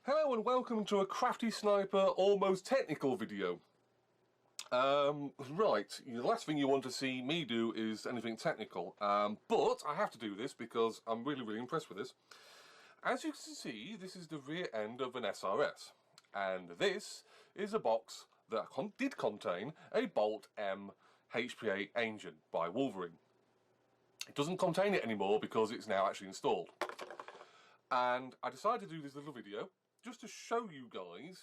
Hello and welcome to a CraftySniper almost technical video. Right, the last thing you want to see me do is anything technical, but I have to do this because I'm really impressed with this. As you can see, this is the rear end of an SRS, and this is a box that did contain a Bolt M HPA engine by Wolverine. It doesn't contain it anymore because it's now actually installed. And I decided to do this little video just to show you guys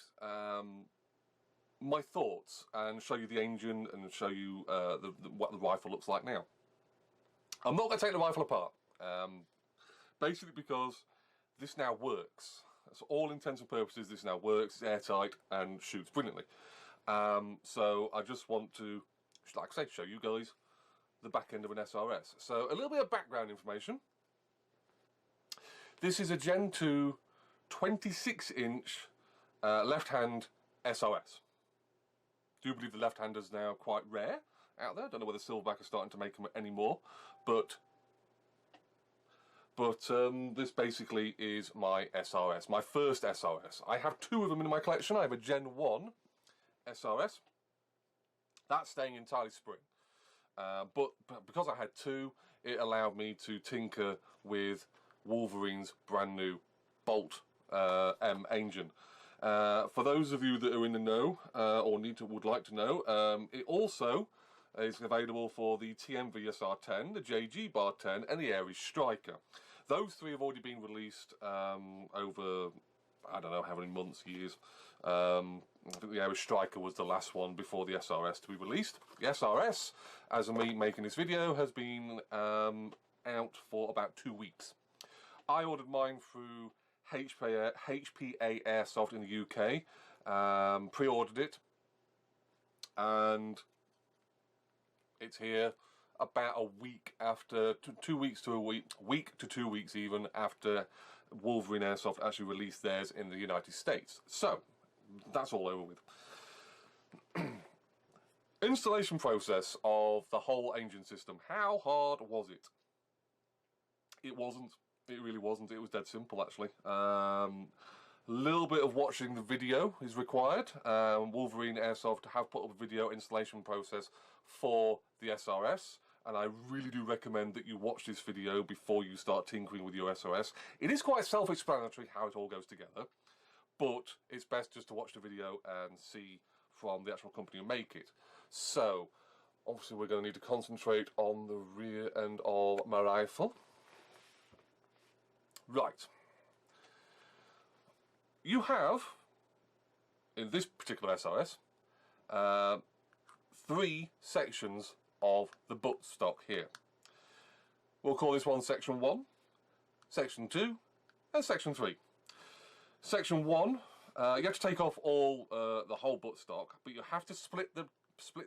my thoughts and show you the engine and show you what the rifle looks like now. I'm not going to take the rifle apart, basically because this now works. So all intents and purposes this now works, it's airtight and shoots brilliantly. So I just want to, like I say, show you guys the back end of an SRS. So a little bit of background information. This is a Gen 2 26-inch left-hand SRS. Do believe the left-handers now quite rare out there. Don't know whether Silverback are starting to make them anymore, but this basically is my SRS, my first SRS. I have two of them in my collection. I have a Gen 1 SRS. That's staying entirely spring. But because I had two, it allowed me to tinker with Wolverine's brand new Bolt M engine. For those of you that are in the know or would like to know, it also is available for the TM VSR10, the JG Bar 10, and the Aries Striker. Those three have already been released over, I don't know how many months, years. I think the Aries Striker was the last one before the SRS to be released. The SRS, as of me making this video, has been out for about 2 weeks. I ordered mine through HPA airsoft in the UK, pre-ordered it, and it's here about a week after, 2 weeks to a week to 2 weeks even after Wolverine Airsoft actually released theirs in the United States. So that's all over with. Installation process of the whole engine system. How hard was it? It wasn't. It really wasn't. It was dead simple, actually. A little bit of watching the video is required. Wolverine Airsoft have put up a video installation process for the SRS, and I really do recommend that you watch this video before you start tinkering with your SRS. It is quite self-explanatory how it all goes together, but it's best just to watch the video and see from the actual company who make it. So, obviously we're going to need to concentrate on the rear end of my rifle. Right, you have, in this particular SRS, 3 sections of the buttstock here. We'll call this one Section 1, Section 2, and Section 3. Section 1, you have to take off all the whole buttstock, but you have to split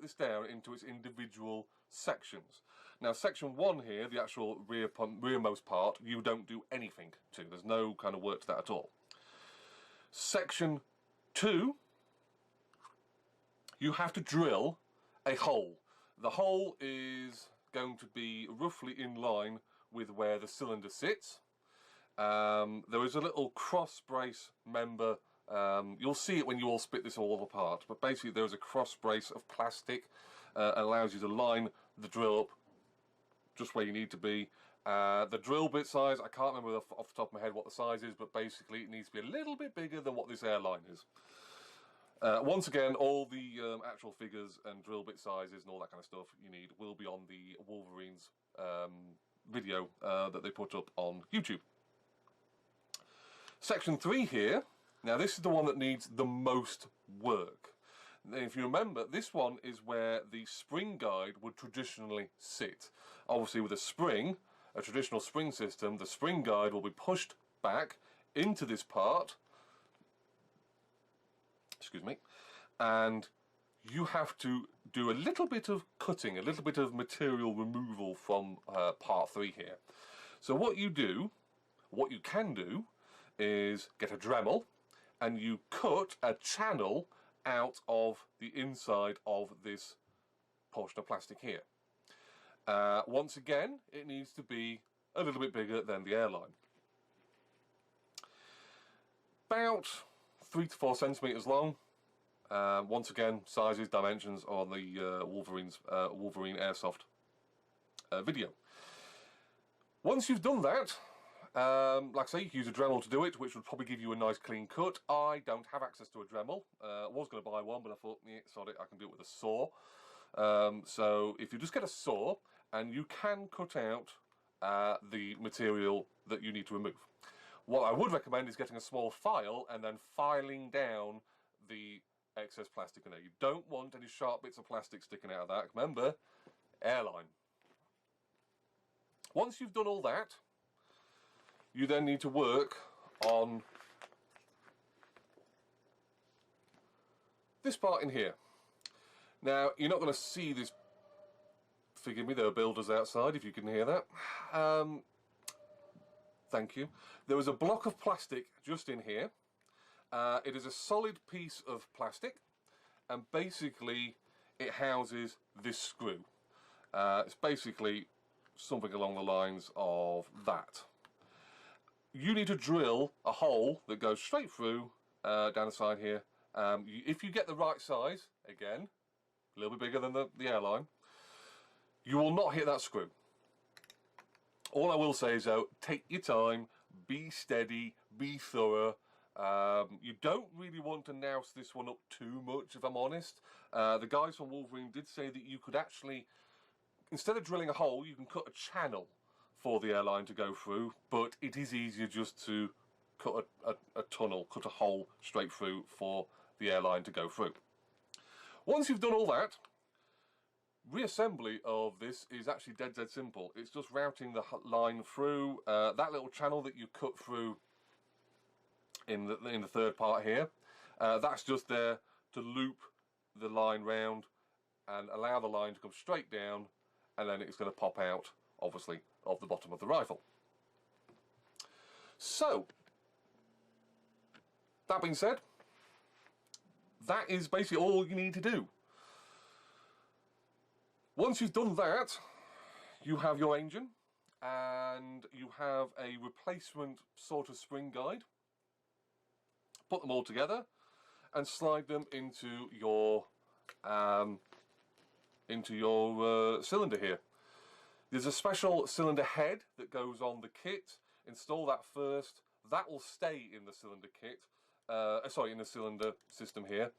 this down into its individual sections. Now Section 1 here, the actual rearmost part, you don't do anything to. There's no kind of work to that at all. Section 2, you have to drill a hole. The hole is going to be roughly in line with where the cylinder sits. There is a little cross brace member. You'll see it when you all split this all apart, but basically there is a cross brace of plastic, allows you to line the drill up just where you need to be. The drill bit size, I can't remember off the top of my head what the size is, but basically it needs to be a little bit bigger than what this airline is. Once again, all the actual figures and drill bit sizes and all that kind of stuff you need will be on the Wolverine's video that they put up on YouTube. Section 3 here, now this is the one that needs the most work. If you remember, this one is where the spring guide would traditionally sit. Obviously with a traditional spring system, the spring guide will be pushed back into this part, excuse me, and you have to do a little bit of cutting, a little bit of material removal from part 3 here. So what you can do is get a Dremel and you cut a channel out of the inside of this portion of plastic here. Once again, it needs to be a little bit bigger than the airline. about 3 to 4 centimeters long. Once again, sizes, dimensions on the Wolverine airsoft video. Once you've done that, like I say, you can use a Dremel to do it, which would probably give you a nice clean cut. I don't have access to a Dremel. I was going to buy one, but I thought, yeah, sorry, I can do it with a saw. So if you just get a saw, and you can cut out the material that you need to remove. What I would recommend is getting a small file and then filing down the excess plastic in there. You don't want any sharp bits of plastic sticking out of that. Remember, airline. Once you've done all that, you then need to work on this part in here. Now, you're not going to see this. Forgive me, there are builders outside, if you can hear that. Thank you. There is a block of plastic just in here. It is a solid piece of plastic, and basically it houses this screw. It's basically something along the lines of that. You need to drill a hole that goes straight through down the side here. If you get the right size, again, a little bit bigger than the airline, you will not hit that screw. All I will say is, though, take your time, be steady, be thorough. You don't really want to nouse this one up too much, if I'm honest. The guys from Wolverine did say that you could actually, instead of drilling a hole, you can cut a channel for the airline to go through, but it is easier just to cut a tunnel, cut a hole straight through for the airline to go through. Once you've done all that, reassembly of this is actually dead simple. It's just routing the line through that little channel that you cut through in the third part here. That's just there to loop the line round and allow the line to come straight down, and then it's going to pop out, obviously, of the bottom of the rifle. So, that being said, that is basically all you need to do. Once you've done that, you have your engine, and you have a replacement sort of spring guide. Put them all together and slide them into your cylinder here. There's a special cylinder head that goes on the kit. Install that first. That will stay in the cylinder kit. In the cylinder system here.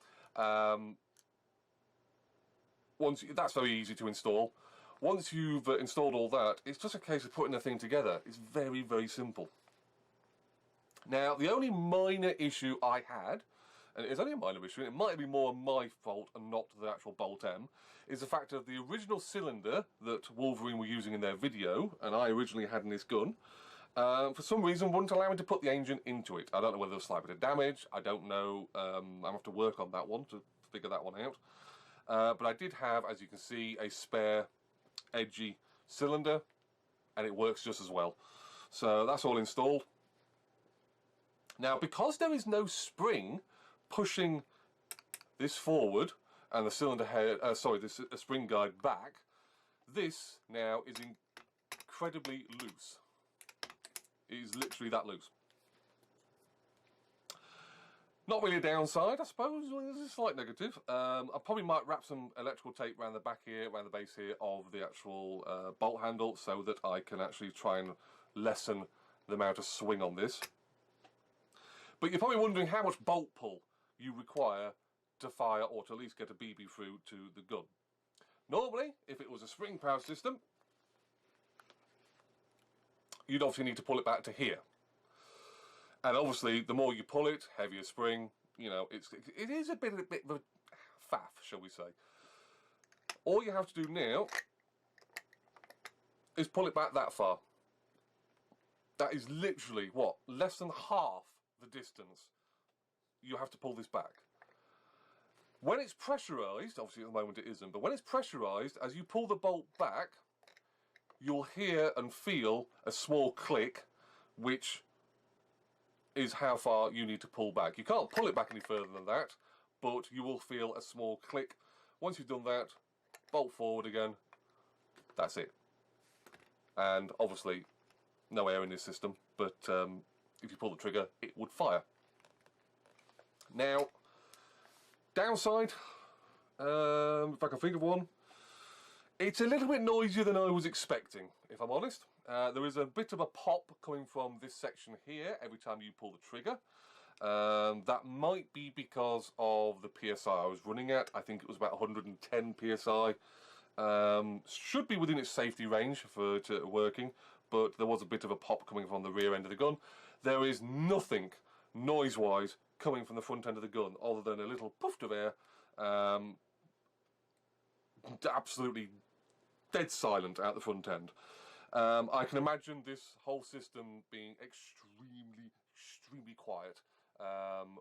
That's very easy to install. Once you've installed all that, it's just a case of putting the thing together. It's very, very simple. Now, the only minor issue I had, and it is only a minor issue, and it might be more my fault and not the actual Bolt M, is the fact of the original cylinder that Wolverine were using in their video, and I originally had in this gun, for some reason wouldn't allow me to put the engine into it. I don't know whether it was a slight bit of damage, I don't know, I have to work on that one to figure that one out. But I did have, as you can see, a spare edgy cylinder, and it works just as well. So that's all installed. Now, because there is no spring pushing this forward and the cylinder head, this spring guide back, this now is incredibly loose. It is literally that loose. Not really a downside, I suppose. There's a slight negative. I probably might wrap some electrical tape around the back here, around the base here of the actual bolt handle, so that I can actually try and lessen the amount of swing on this. But you're probably wondering how much bolt pull you require to fire, or to at least get a BB through to the gun. Normally, if it was a spring power system, you'd obviously need to pull it back to here. And obviously, the more you pull it, heavier spring, you know, it is a bit of a faff, shall we say. All you have to do now is pull it back that far. That is literally, what, less than half the distance you have to pull this back. When it's pressurised, obviously at the moment it isn't, but when it's pressurised, as you pull the bolt back, you'll hear and feel a small click, which is how far you need to pull back. You can't pull it back any further than that, but you will feel a small click. Once you've done that, bolt forward again, that's it. And obviously, no air in this system, but if you pull the trigger, it would fire. Now, downside, if I can think of one, it's a little bit noisier than I was expecting, if I'm honest. There is a bit of a pop coming from this section here every time you pull the trigger. That might be because of the PSI I was running at. I think it was about 110 PSI. Should be within its safety range for it working, but there was a bit of a pop coming from the rear end of the gun. There is nothing noise-wise coming from the front end of the gun other than a little puff of air. Absolutely dead silent out the front end. I can imagine this whole system being extremely quiet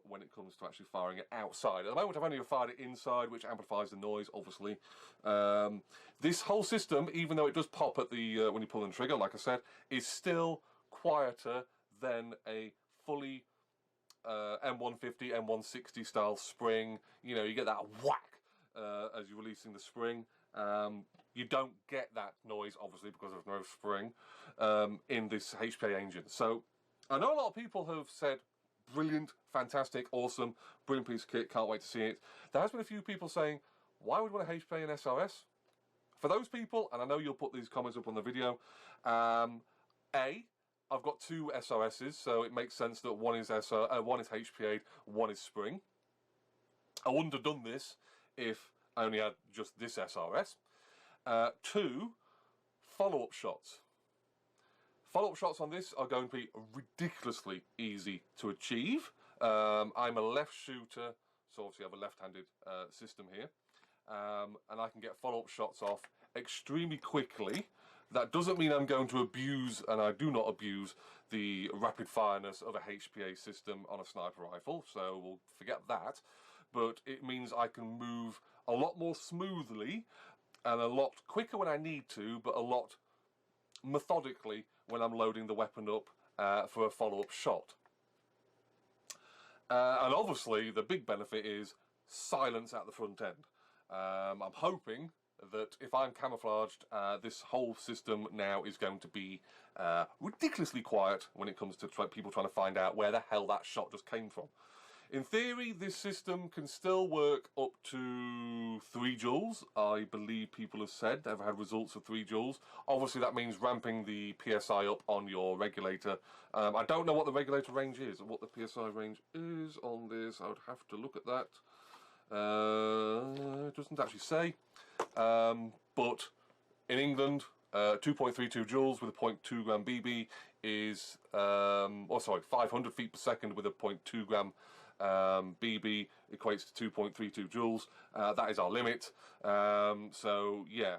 when it comes to actually firing it outside. At the moment I've only fired it inside, which amplifies the noise, obviously. This whole system, even though it does pop at the when you pull the trigger, like I said, is still quieter than a fully M150, M160 style spring. You know, you get that whack as you're releasing the spring. You don't get that noise, obviously, because there's no spring in this HPA engine. So I know a lot of people have said, brilliant, fantastic, awesome, brilliant piece of kit, can't wait to see it. There has been a few people saying, why would you want a HPA and SRS? For those people, and I know you'll put these comments up on the video, I've got two SRSs, so it makes sense that one is HPA'd, one is spring. I wouldn't have done this if I only had just this SRS. Two, follow-up shots. Follow-up shots on this are going to be ridiculously easy to achieve. I'm a left shooter, so obviously I have a left-handed system here. And I can get follow-up shots off extremely quickly. That doesn't mean I'm going to abuse, and I do not abuse, the rapid fireness of a HPA system on a sniper rifle, so we'll forget that. But it means I can move a lot more smoothly and a lot quicker when I need to, but a lot methodically when I'm loading the weapon up for a follow-up shot. And obviously the big benefit is silence at the front end. I'm hoping that if I'm camouflaged, this whole system now is going to be ridiculously quiet when it comes to people trying to find out where the hell that shot just came from. In theory, this system can still work up to 3 joules. I believe people have said they've had results of 3 joules. Obviously, that means ramping the PSI up on your regulator. I don't know what the regulator range is, or what the PSI range is on this. I would have to look at that. It doesn't actually say. But in England, 2.32 joules with a 0.2 gram BB is, 500 feet per second with a 0.2 gram BB equates to 2.32 joules. That is our limit. So yeah,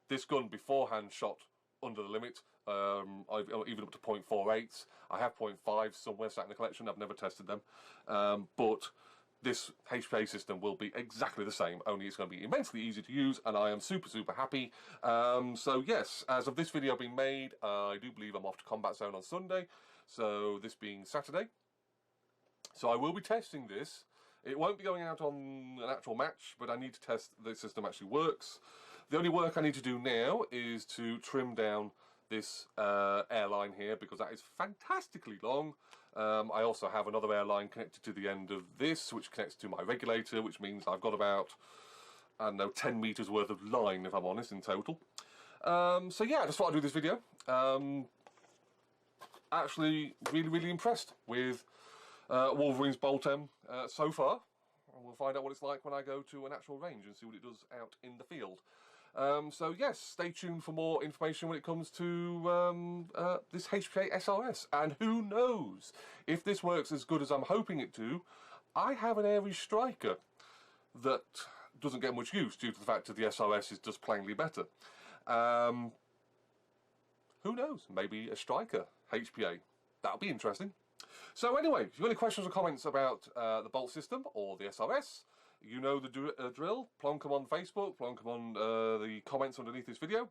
this gun beforehand shot under the limit, even up to 0.48. I have 0.5 somewhere sat in the collection. I've never tested them, but this HPA system will be exactly the same, only it's going to be immensely easy to use, and I am super happy. So yes, as of this video being made, I do believe I'm off to Combat Zone on Sunday, so this being Saturday. So I will be testing this. It won't be going out on an actual match, but I need to test the system actually works. The only work I need to do now is to trim down this airline here, because that is fantastically long. I also have another airline connected to the end of this, which connects to my regulator, which means I've got about, I don't know, 10 meters worth of line, if I'm honest, in total. So yeah, I just thought I'd do this video. Actually, really impressed with Wolverine's Bolt M so far. We'll find out what it's like when I go to an actual range and see what it does out in the field. So yes, stay tuned for more information when it comes to this HPA SRS. And who knows, if this works as good as I'm hoping it to, I have an Aries Striker that doesn't get much use due to the fact that the SRS is just plainly better. Who knows, maybe a Striker HPA. That'll be interesting. So anyway, if you've got any questions or comments about the Bolt system or the SRS, you know the drill. Plonk them on Facebook, plonk them on the comments underneath this video,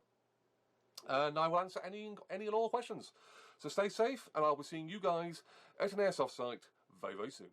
and I will answer any and all questions. So stay safe, and I'll be seeing you guys at an airsoft site very soon.